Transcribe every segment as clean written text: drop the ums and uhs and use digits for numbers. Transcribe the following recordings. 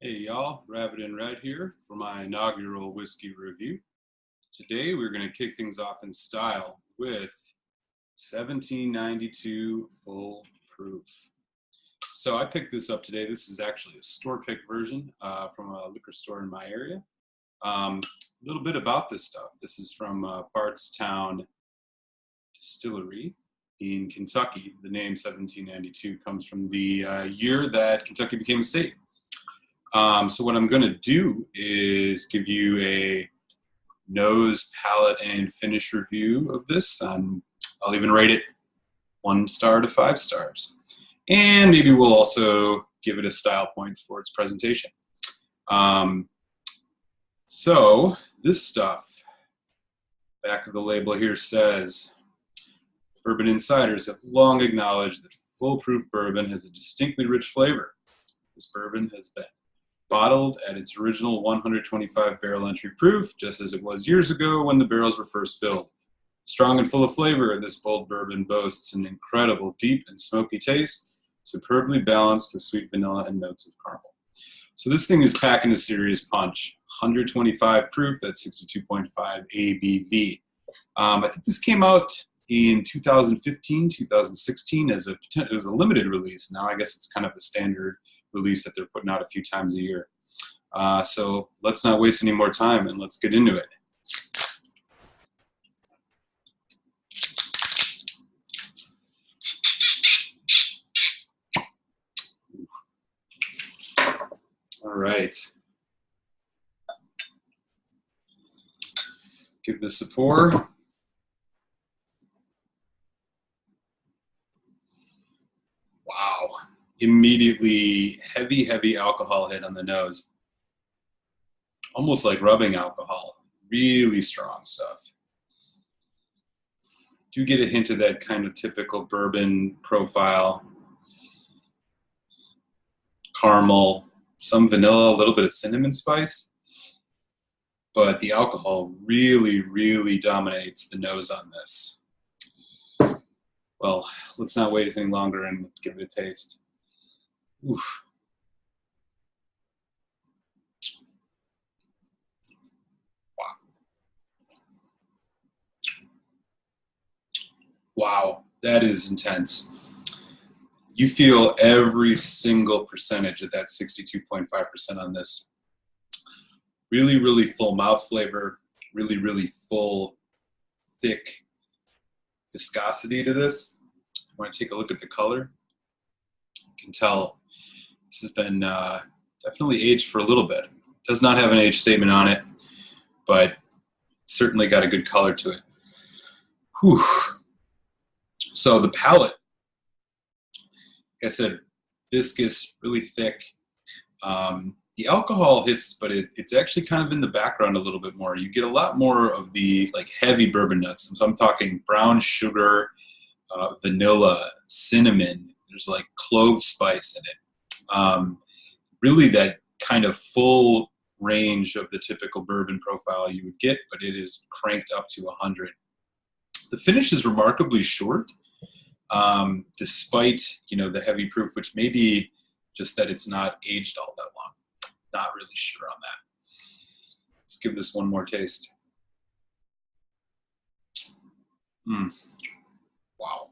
Hey y'all, Rabbit in Red here for my inaugural whiskey review. Today we're going to kick things off in style with 1792 Full Proof. So I picked this up today. This is actually a store-picked version from a liquor store in my area. A little bit about this stuff. This is from Bardstown Distillery in Kentucky. The name 1792 comes from the year that Kentucky became a state. So what I'm going to do is give you a nose, palate, and finish review of this. I'll even rate it 1 star to 5 stars. And maybe we'll also give it a style point for its presentation. So this stuff, back of the label here says, Bourbon insiders have long acknowledged that full-proof bourbon has a distinctly rich flavor. This bourbon has been bottled at its original 125 barrel entry proof, just as it was years ago when the barrels were first filled. Strong and full of flavor, this bold bourbon boasts an incredible deep and smoky taste, superbly balanced with sweet vanilla and notes of caramel. So this thing is packing a serious punch. 125 proof, that's 62.5 ABV. I think this came out in 2015, 2016 as it was a limited release. Now I guess it's kind of a standard release that they're putting out a few times a year. So let's not waste any more time and let's get into it. All right. Give this a pour. Wow. Immediately heavy alcohol hit on the nose. Almost like rubbing alcohol. Really strong stuff. Do get a hint of that kind of typical bourbon profile. Caramel, some vanilla, a little bit of cinnamon spice. But the alcohol really dominates the nose on this. Well, let's not wait any longer and give it a taste. Oof. Wow, that is intense. You feel every single percentage of that 62.5% on this. Really full mouth flavor, really full, thick viscosity to this. If you want to take a look at the color, you can tell this has been definitely aged for a little bit. Does not have an age statement on it, but certainly got a good color to it. Whew. So the palate, like I said, viscous, really thick. The alcohol hits, but it's actually kind of in the background a little bit more. You get a lot more of the like heavy bourbon nuts. So I'm talking brown sugar, vanilla, cinnamon. There's like clove spice in it. Really that kind of full range of the typical bourbon profile you would get, but it is cranked up to 100. The finish is remarkably short, despite the heavy proof, which may be just that it's not aged all that long. Not really sure on that. Let's give this one more taste. Wow.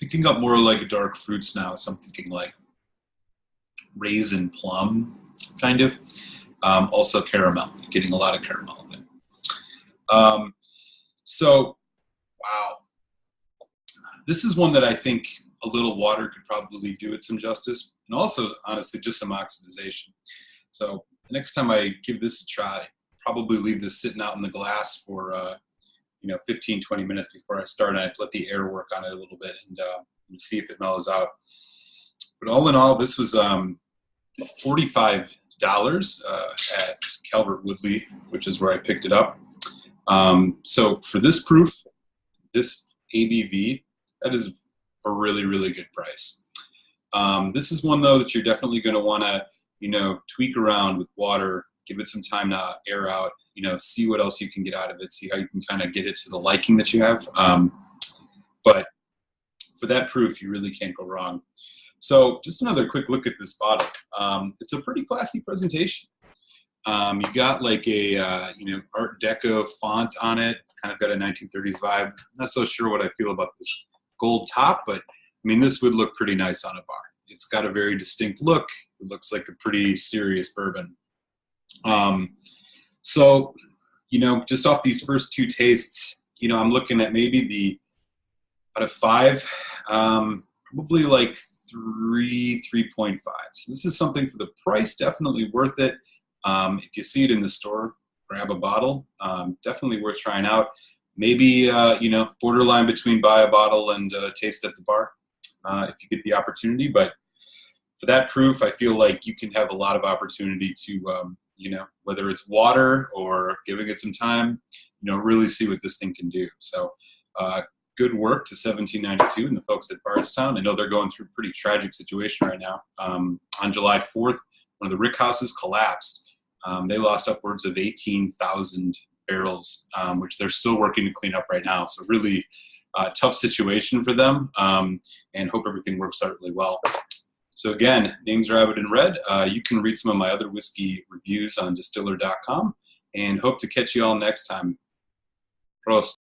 Picking up more like dark fruits now, so I'm thinking like raisin plum, kind of. Also caramel, getting a lot of caramel in it. So, wow. This is one that I think a little water could probably do it some justice, and also, honestly, just some oxidization. So the next time I give this a try, probably leave this sitting out in the glass for 15, 20 minutes before I start, and I let the air work on it a little bit and see if it mellows out. But all in all, this was $45 at Calvert Woodley, which is where I picked it up. So for this proof, this ABV, that is a really good price. This is one though that you're definitely going to want to tweak around with water, give it some time to air out, see what else you can get out of it, see how you can kind of get it to the liking that you have. But for that proof, you really can't go wrong. So just another quick look at this bottle. It's a pretty classy presentation. You've got like a Art Deco font on it. It's kind of got a 1930s vibe. I'm not so sure what I feel about this gold top, but I mean, this would look pretty nice on a bar. It's got a very distinct look. It looks like a pretty serious bourbon. So, just off these first two tastes, I'm looking at maybe out of 5, probably like 3.5. So this is something for the price, definitely worth it. If you see it in the store, grab a bottle. Definitely worth trying out. Maybe, borderline between buy a bottle and taste at the bar if you get the opportunity. But for that proof, I feel like you can have a lot of opportunity to, whether it's water or giving it some time, really see what this thing can do. So good work to 1792 and the folks at Bardstown. I know they're going through a pretty tragic situation right now. On July 4th, one of the rick houses collapsed. They lost upwards of 18,000 barrels, which they're still working to clean up right now. So really tough situation for them, and hope everything works out really well. So again, names are added in red. You can read some of my other whiskey reviews on distiller.com, and hope to catch you all next time. Prost.